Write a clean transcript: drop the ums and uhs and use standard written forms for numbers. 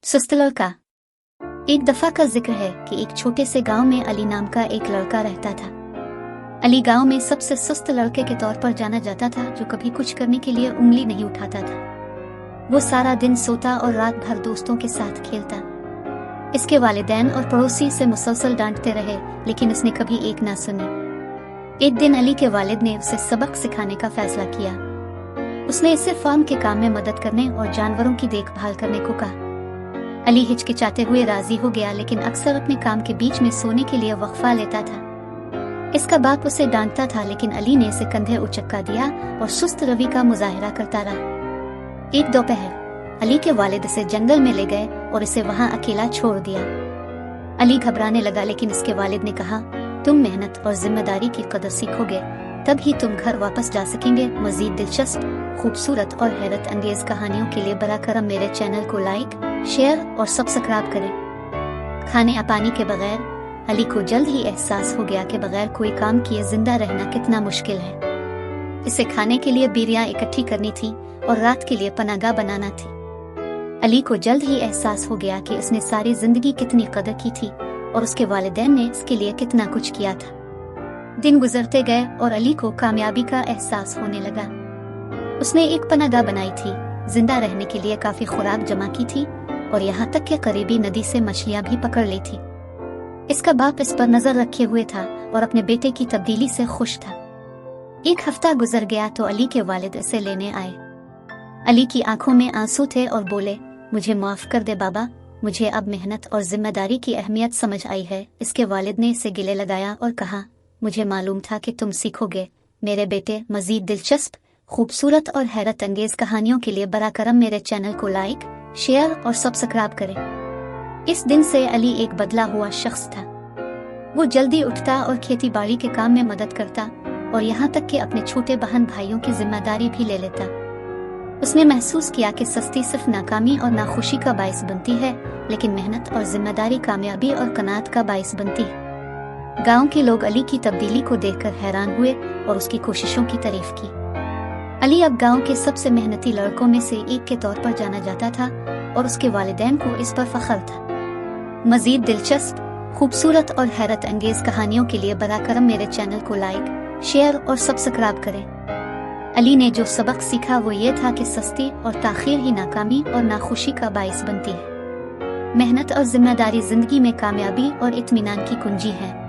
सुस्त लड़का। एक दफा का जिक्र है कि एक छोटे से गांव में अली नाम का एक लड़का रहता था। अली गांव में सबसे सुस्त लड़के के तौर पर जाना जाता था, जो कभी कुछ करने के लिए उंगली नहीं उठाता था। वो सारा दिन सोता और रात भर दोस्तों के साथ खेलता। इसके वालिदैन और पड़ोसी इसे मुसलसल डांटते रहे, लेकिन उसने कभी एक ना सुनी। एक दिन अली के वालिद ने उसे सबक सिखाने का फैसला किया। उसने इसे फार्म के काम में मदद करने और जानवरों की देखभाल करने को कहा। अली हिचकिचाते हुए राजी हो गया, लेकिन अक्सर अपने काम के बीच में सोने के लिए वक्फा लेता था। इसका बाप उसे डांटता था, लेकिन अली ने इसे कंधे उचक्का दिया और सुस्त रवि का मुजाहिरा करता रहा। एक दोपहर अली के वालिद इसे जंगल में ले गए और इसे वहां अकेला छोड़ दिया। अली घबराने लगा, लेकिन इसके वालिद ने कहा, तुम मेहनत और जिम्मेदारी की कदर सीखोगे, तब ही तुम घर वापस जा सकेंगे। मजीद दिलचस्प, खूबसूरत और हैरत अंगेज कहानियों के लिए बरा करम मेरे चैनल को लाइक, शेयर और सब्सक्राइब करें। खाने पानी के बगैर अली को जल्द ही एहसास हो गया कि बगैर कोई काम किए जिंदा रहना कितना मुश्किल है। इसे खाने के लिए बीरियां इकट्ठी करनी थी और रात के लिए पनागा बनाना थी। अली को जल्द ही एहसास हो गया कि उसने सारी जिंदगी कितनी कदर की थी और उसके वालिदैन ने इसके लिए कितना कुछ किया था। दिन गुजरते गए और अली को कामयाबी का एहसास होने लगा। उसने एक पनागा बनाई थी, जिंदा रहने के लिए काफी खुराक जमा की थी और यहाँ तक कि करीबी नदी से मछलियां भी पकड़ ली थी। इसका बाप इस पर नजर रखे हुए था और अपने बेटे की तब्दीली से खुश था। एक हफ्ता गुजर गया तो अली के वालिद इसे लेने आए। अली की आंखों में आंसू थे और बोले, मुझे माफ कर दे बाबा, मुझे अब मेहनत और जिम्मेदारी की अहमियत समझ आई है। इसके वालिद ने इसे गिले लगाया और कहा, मुझे मालूम था कि तुम सीखोगे मेरे बेटे। मजीद दिलचस्प, खूबसूरत और हैरत अंगेज कहानियों के लिए बरा करम मेरे चैनल को लाइक, शेयर और सब्सक्राइब करें। इस दिन से अली एक बदला हुआ शख्स था। वो जल्दी उठता और खेती बाड़ी के काम में मदद करता और यहाँ तक कि अपने छोटे बहन भाइयों की जिम्मेदारी भी ले लेता। उसने महसूस किया कि सस्ती सिर्फ नाकामी और नाखुशी का बाइस बनती है, लेकिन मेहनत और जिम्मेदारी कामयाबी और कनात का बाइस बनती है। गांव के लोग अली की तब्दीली को देखकर हैरान हुए और उसकी कोशिशों की तारीफ की। अली अब गांव के सबसे मेहनती लड़कों में से एक के तौर पर जाना जाता था और उसके वालिदैन को इस पर फख्र था। मजीद दिलचस्प, खूबसूरत और हैरत अंगेज कहानियों के लिए बरा करम मेरे चैनल को लाइक, शेयर और सब्सक्राइब करें। अली ने जो सबक सीखा वो ये था कि सस्ती और ताखीर ही नाकामी और नाखुशी का बाइस बनती है। मेहनत और जिम्मेदारी जिंदगी में कामयाबी और इत्मीनान की कुंजी है।